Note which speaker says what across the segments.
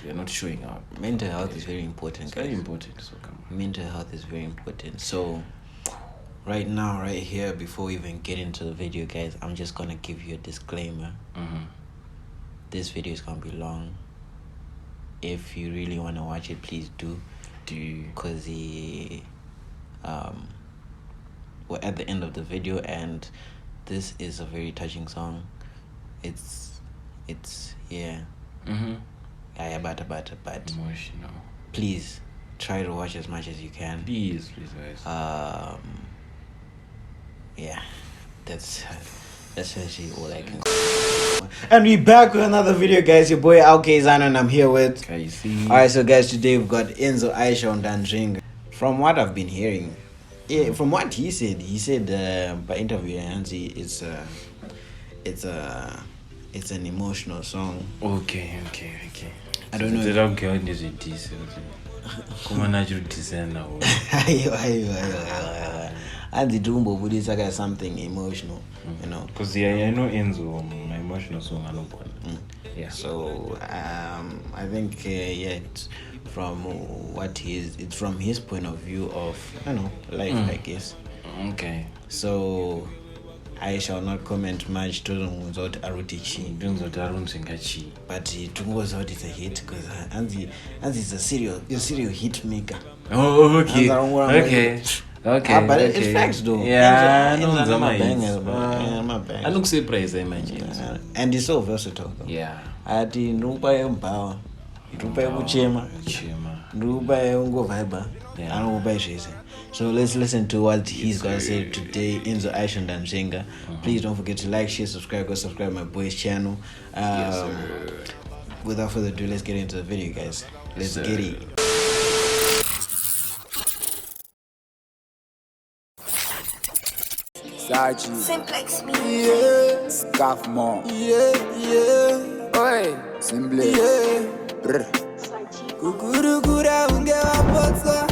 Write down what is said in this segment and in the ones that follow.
Speaker 1: we are not showing up.
Speaker 2: Mental health is very important.
Speaker 1: It's very important. So come on.
Speaker 2: Mental health is very important. So right now, right here, before we even get into the video, guys, I'm just gonna give you a disclaimer. This video is gonna be long. If you really want to watch it, please do. Because we're at the end of the video, and this is a very touching song. It's yeah. Yeah, but
Speaker 1: Emotional.
Speaker 2: please try to watch as much as you can.
Speaker 1: Please, guys.
Speaker 2: Yeah, that's essentially all I can. And we back with another video, guys. Your boy Kayzano, and I'm here with
Speaker 1: Kayzano.
Speaker 2: Alright, so guys, today we've got Enzo Ishall and Ndanzvenga. From what I've been hearing, from what he said by interviewing Hansi, it's an emotional song.
Speaker 1: Okay.
Speaker 2: I don't know.
Speaker 1: They don't care what is it is. Come on, natural design now.
Speaker 2: And the Dumbo would is like something emotional, you know.
Speaker 1: Because I know Enzo, my emotional song, I know.
Speaker 2: Yeah. So I think it's from it's from his point of view of life, I guess.
Speaker 1: Okay.
Speaker 2: So I shall not comment much to without Arutichi. But to was out it's a hit because Anzi is a serial hit maker.
Speaker 1: Oh, okay. Okay.
Speaker 2: But it's facts though.
Speaker 1: Yeah,
Speaker 2: Enzo
Speaker 1: my
Speaker 2: bangers, bro. My bangers.
Speaker 1: I look surprised, I imagine.
Speaker 2: And he's so versatile though.
Speaker 1: Yeah.
Speaker 2: Ati nrupa empower, nrupa kuchema, nrupa ungo vibe. I don't know about it. So let's listen to what he's gonna say today. Enzo Ishall and Ndanzvenga. Please don't forget to like, share, subscribe. Go subscribe my boy's channel.
Speaker 1: Yes, sir.
Speaker 2: Without further ado, let's get into the video, guys. Let's get it.
Speaker 3: Simplex me.
Speaker 4: Yeah, scarf more. Yeah. Oi, simply. Yeah. Kukurukura unge wapotswa.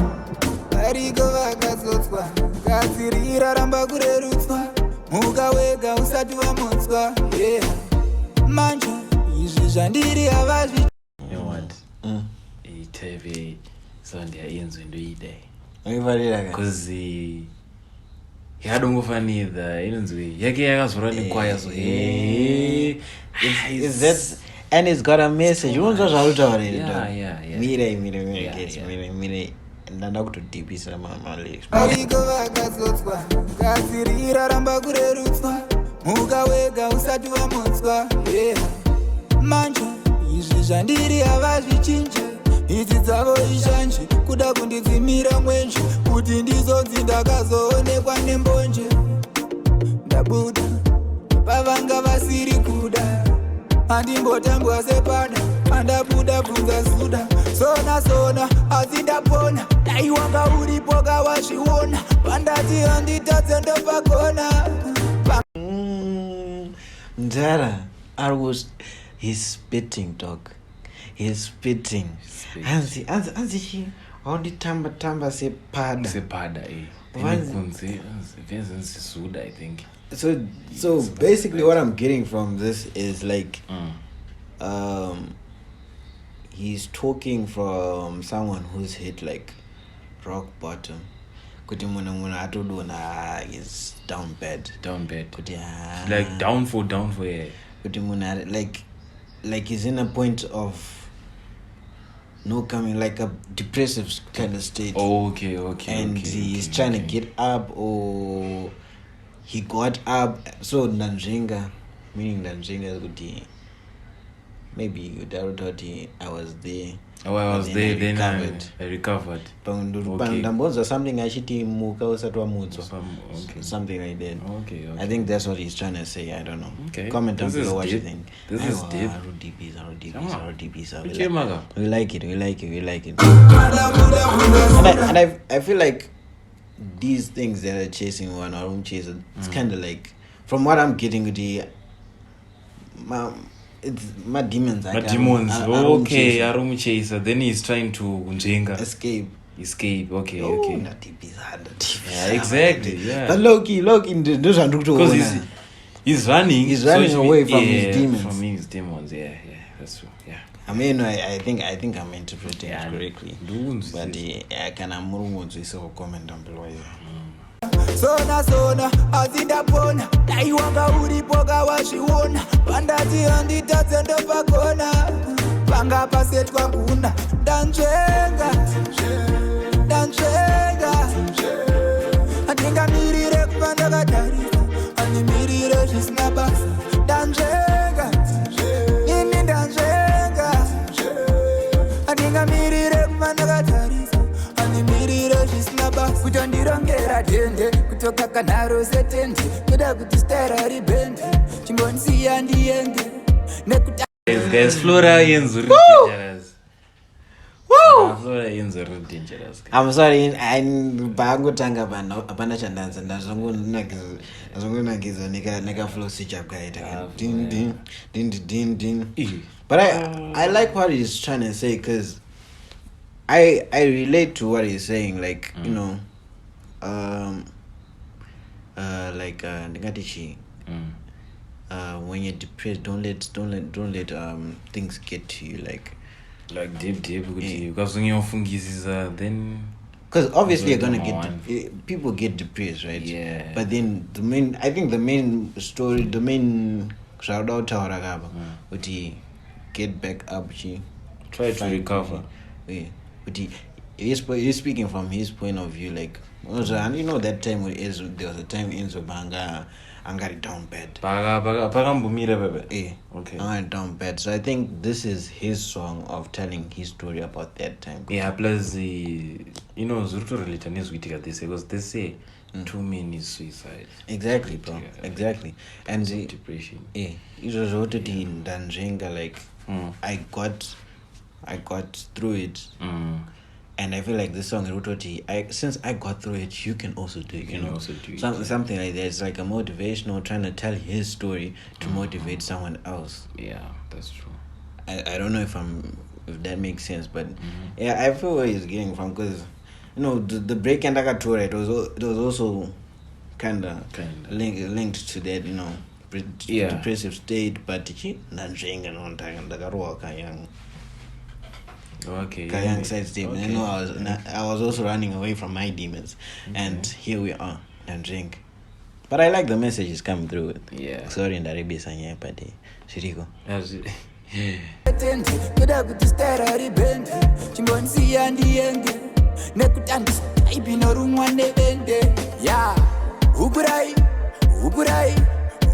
Speaker 4: Ariko vakazotswa. Gadzirira ramba kurerutswa. Muka wega usati wamotswa. Yeah. Manje, izvi zvandiri havazvi.
Speaker 1: You know what? TV sound ya Enzo ndoide. Because yadongofanidha inonzwi yake yakazora nekwaya so
Speaker 2: is that, and it's got a message. You unonzwa zvautaurira
Speaker 1: yeah.
Speaker 2: mire ndanda kutodhipisa lyrics.
Speaker 4: Ariko vakazotswa. Gadzirira ramba kurerutswa. Muka wega usati wamotswa. Yeah. Manje, izvi zvandiri havazvichinje. Idzi dzavo izhanje, kuda kundidzimira mwenje, kuti ndizonzi ndakazoonekwa nembonje. Ndabuda, pavanga vasiri kuda, handimbotambwa sepada, handabuda bvunza suda. Sona, asi ndapona, daiwanga uripo kawazviona, pandati handitadze ndopakona.
Speaker 2: Ndara, he's spitting, dog. He's spitting. Anzi shi only tamba
Speaker 1: sepada suda, I think.
Speaker 2: So basically what I'm getting from this is like he's talking from someone who's hit like rock bottom. Kuti muna atodona is down bad. Kuti
Speaker 1: like down for yeah.
Speaker 2: Kuti muna like he's in a point of no coming, like a depressive kind of state.
Speaker 1: Okay.
Speaker 2: And he's trying to get up, or he got up. So Ndanzvenga, meaning Ndanzvenga would maybe you thought I was there.
Speaker 1: Oh, I was there, then I recovered.
Speaker 2: Okay. Something actually something like that.
Speaker 1: Okay.
Speaker 2: I think that's what he's trying to say. I don't know.
Speaker 1: Okay.
Speaker 2: Comment down below what you think.
Speaker 1: This is deep.
Speaker 2: We like it. And I feel like these things that are chasing one or room chaser, it's kind of like, from what I'm getting with it's my demons.
Speaker 1: Okay, Arum chaser. Then he's trying to
Speaker 2: escape.
Speaker 1: Okay.
Speaker 2: Yeah,
Speaker 1: exactly. Yeah.
Speaker 2: But low-key, because
Speaker 1: he's running
Speaker 2: away from his demons.
Speaker 1: From his demons, yeah. That's true. Yeah.
Speaker 2: I mean, I think I'm interpreting it correctly. But I can so comment down below.
Speaker 4: Sona azindapona naiwanga uripoka wazviona pandati handitadze ndopakona panga pasetwa kuna ndanzvenga handingamirire kuva ndakatarisa handimirire zvisina basa ndanzvenga ini ndanzvenga handingamirire kuva ndakatarisa handimirire zvisina basa kutondirongera dende kutoka kanharo setende kuda kuti stara ribendi chimbonisiya ndiende
Speaker 1: guys, Flora Enzo dangerous. Woo! Flora Enzo dangerous.
Speaker 2: I'm sorry, I'm bangotanga apana chandanza ndazongonagiza nika flow switch up guy din. But I like what he's trying to say because I relate to what he's saying, like you know, like when you're depressed, don't let things get to you, like
Speaker 1: deep because when you're fungises then
Speaker 2: because obviously you're gonna get people get depressed, right?
Speaker 1: Yeah.
Speaker 2: But then the main shout out to Haragaba would he get back up,
Speaker 1: try to recover.
Speaker 2: He's speaking from his point of view, like also, and you know that time there was a time Enzo Banga and got it down bad.
Speaker 1: Okay.
Speaker 2: I went down bad. So I think this is his song of telling his story about that time.
Speaker 1: Yeah, plus Zuruto related with this because they say too many suicides.
Speaker 2: Exactly, bro.
Speaker 1: Yeah.
Speaker 2: Exactly. And the
Speaker 1: depression.
Speaker 2: Yeah, it was rooted in Ndanzvenga, like I got through it. And I feel like this song, since I got through it, you can also do it. You know,
Speaker 1: also do it.
Speaker 2: Something like that. It's like a motivational, trying to tell his story to motivate someone else.
Speaker 1: Yeah, that's true.
Speaker 2: I don't know if that makes sense, but yeah, I feel where he's getting from because you know the break and I got tour it was also kind of linked to that, you know, depressive state, but Ndanzvenga no time young.
Speaker 1: Okay.
Speaker 2: Kayang says demon.
Speaker 1: Okay.
Speaker 2: You know, I was also running away from my demons, and here we are, Ndanzvenga. But I like the messages coming through it.
Speaker 1: Yeah.
Speaker 2: Sorry, in the Arabic sanye, but Shiriko.
Speaker 4: kuda kuti stara ribendi chimbonisiya ndiende nekutandisa aibinorumwa nevende ya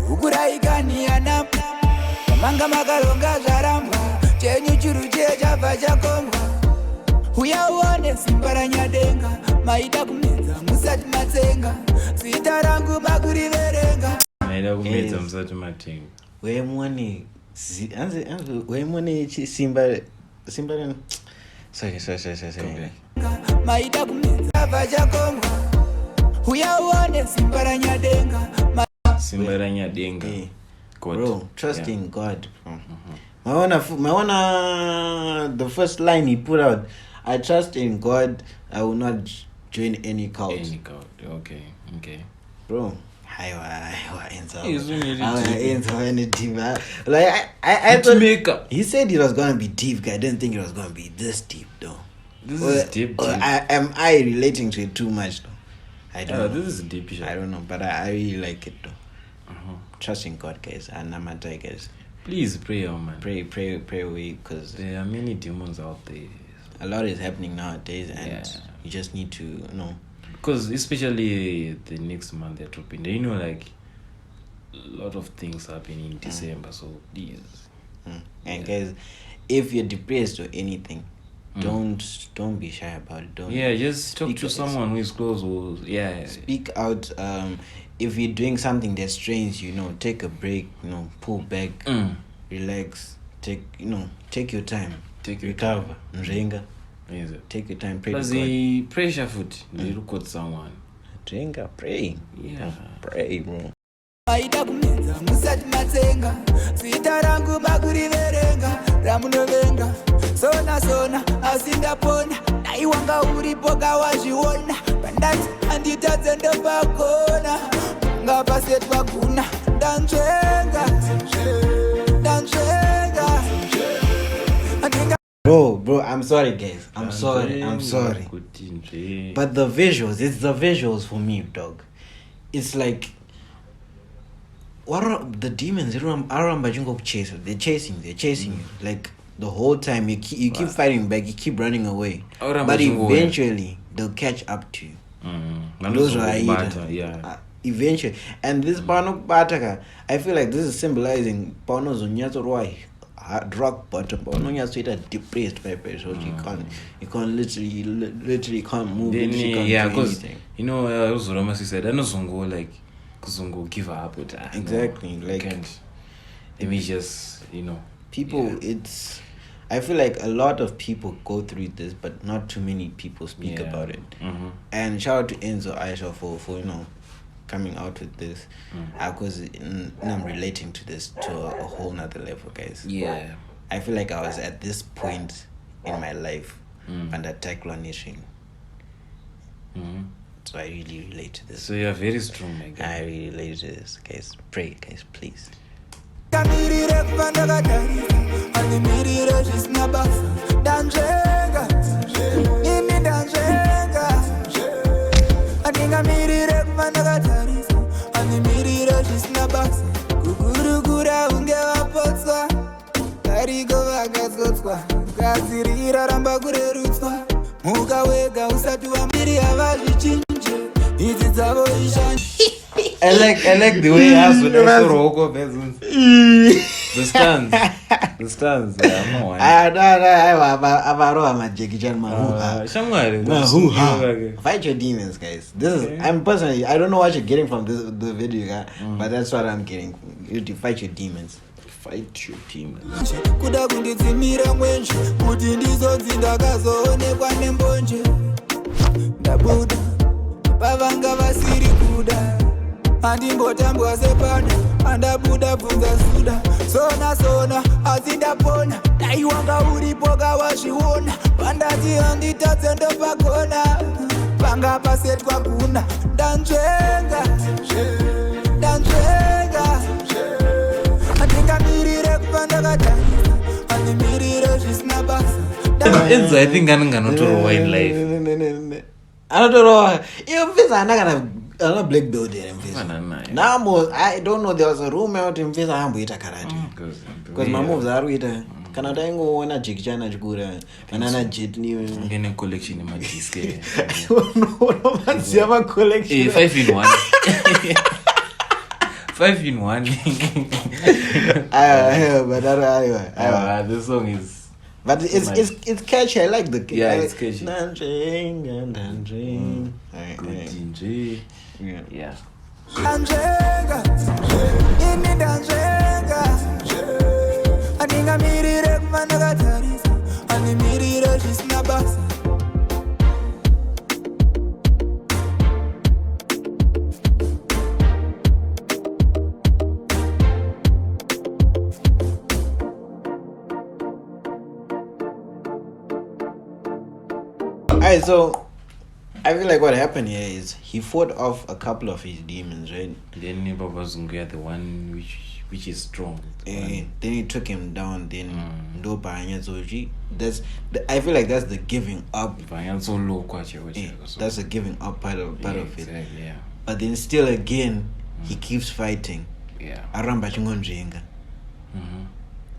Speaker 4: hukurai kaniyana pamanga makalonga zvaramba chenyu chiru chabva chakongwa uya uone simba ranyadenga maida kumedza musati matsenga zita rangu makuriverenga
Speaker 1: maida kumedza musati matenga
Speaker 2: wemwone simba sorry
Speaker 4: maida kumedza chabva chakongwa uya uone simba ranyadenga
Speaker 2: bro, trust in God. Mawana, the first line he put out, I trust in God, I will not join any cult.
Speaker 1: Okay.
Speaker 2: Bro, like I thought he said it was gonna be deep. I didn't think it was gonna be this deep though.
Speaker 1: This is deep.
Speaker 2: Am I relating to it too much though? I don't know.
Speaker 1: This is deep.
Speaker 2: I don't know, but I really like it though. Trust in God, guys, and Namata, guys.
Speaker 1: Please pray, man.
Speaker 2: Pray away, because
Speaker 1: there are many demons out there.
Speaker 2: A lot is happening nowadays, and you just need to know.
Speaker 1: Because especially the next month they're dropping. You know, like a lot of things happen in December, so please.
Speaker 2: And guys, if you're depressed or anything, don't be shy about it.
Speaker 1: Just talk to someone who is close.
Speaker 2: Speak out. If you're doing something that strains you, take a break. Pull back, relax. Take your time. Recover. Ndanzvenga. Take your time. Pray.
Speaker 1: Plus the pressure foot. They look at someone.
Speaker 2: Ndanzvenga, pray.
Speaker 1: Yeah.
Speaker 2: Pray, bro.
Speaker 4: maida kumedza musati matsenga zita rangu makuriverenga ramunovenga sona asi ndapona naiwanga uripo kawazviona pandati handitadze ndopakona ngapasetwa kuna Ndanzvenga
Speaker 2: Bro, I'm sorry, guys. I'm sorry. But the visuals, it's the visuals for me, dog. It's like, what are the demons? They're chasing you. Like, the whole time, you keep fighting back, you keep running away. But eventually, they'll catch up to you. Those are eventually. And this Pano Bataka, I feel like this is symbolizing Pano Zunyazorwai. Rock bottom, but no, you're depressed by so you can't literally can't move.
Speaker 1: Because you know, also Roma said, I know Zongo like Zongo give up with that.
Speaker 2: Exactly,
Speaker 1: no,
Speaker 2: like
Speaker 1: let me just
Speaker 2: people. It's I feel like a lot of people go through this, but not too many people speak about it. And shout out to Enzo Ishall for coming out with this, because I'm relating to this to a whole nother level, guys. I feel like I was at this point in my life under Taekwondo, so I really relate to this.
Speaker 1: So you're very strong, my guy.
Speaker 2: I really relate to this, guys. Pray, guys, please.
Speaker 1: I like the way he has with the stands.
Speaker 2: Fight your demons, guys. This is I'm personally I don't know what you're getting from the video, guy, but that's what I'm getting. You to fight your demons.
Speaker 1: Fight your demons.
Speaker 4: Andimbotambwa sepanda andabuda bvunza suda sona azindapona daiwanga uripo kawazviona pandati handitadze ndopagona panga pasetwa kuna ndanzvenga andingamirire kupanda katarisa andimirire zvisina basa
Speaker 1: Enzo, I think anotorowa in life.
Speaker 2: Anotorowa iyo mfisa anakana black building now I don't know, there was a rumor out in Visa ambuita karate because my moves are with kana taingoona jikchana chikura manana jet ni
Speaker 1: ngene collection ma disc
Speaker 2: no manzia ma collection
Speaker 1: 5 in 1 5 in 1
Speaker 2: but
Speaker 1: this song is
Speaker 2: it's catchy. I like the
Speaker 1: it's catchy. Yeah.
Speaker 2: Alright, so I feel like what happened here is he fought off a couple of his demons, right?
Speaker 1: Then Baba Zungu, the one which is strong.
Speaker 2: Then he took him down. Then that's I feel like that's the giving up.
Speaker 1: That's
Speaker 2: the giving up part of it.
Speaker 1: Yeah.
Speaker 2: But then still again, he keeps fighting.
Speaker 1: Yeah.
Speaker 2: Aramba chingonjenga.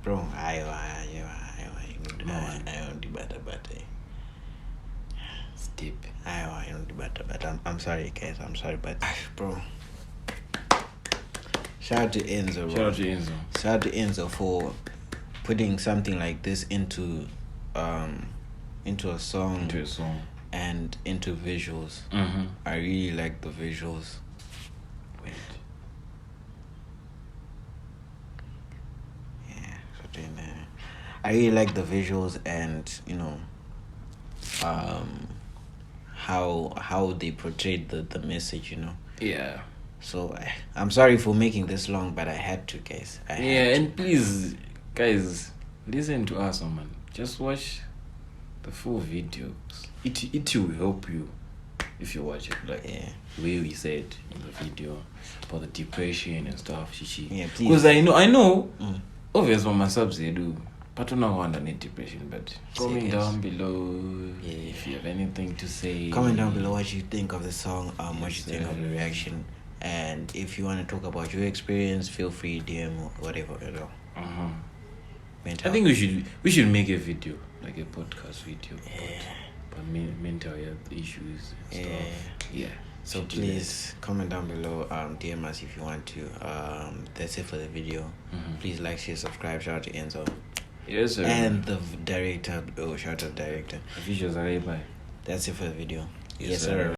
Speaker 2: Bro,
Speaker 1: Deep.
Speaker 2: I'm sorry, guys. I'm sorry, but bro. Shout out to Enzo, bro. Shout out to Enzo for putting something like this into a song and into visuals. I really like the visuals.
Speaker 1: Wait.
Speaker 2: Yeah, I really like the visuals and how they portrayed the message,
Speaker 1: Yeah.
Speaker 2: So I'm sorry for making this long, but I had to, guys.
Speaker 1: And please, guys, listen to us, man. Just watch the full videos. It will help you if you watch it. Like the way we said in the video about the depression and stuff.
Speaker 2: Yeah, please.
Speaker 1: Because I know. Obviously, my subs they do. But I don't want any depression. But comment down below if you have anything to say.
Speaker 2: Comment down below what you think of the song, what you think of the reaction, and if you want to talk about your experience, feel free DM or whatever.
Speaker 1: I think we should make a video, like a podcast video, about mental health issues and stuff. Yeah.
Speaker 2: So please comment down below, DM us if you want to. That's it for the video. Please like, share, subscribe. Shout out to Enzo.
Speaker 1: Yes, sir.
Speaker 2: And the director. Shout out to the director.
Speaker 1: Visuals are bye.
Speaker 2: That's it for the video.
Speaker 1: Yes, sir.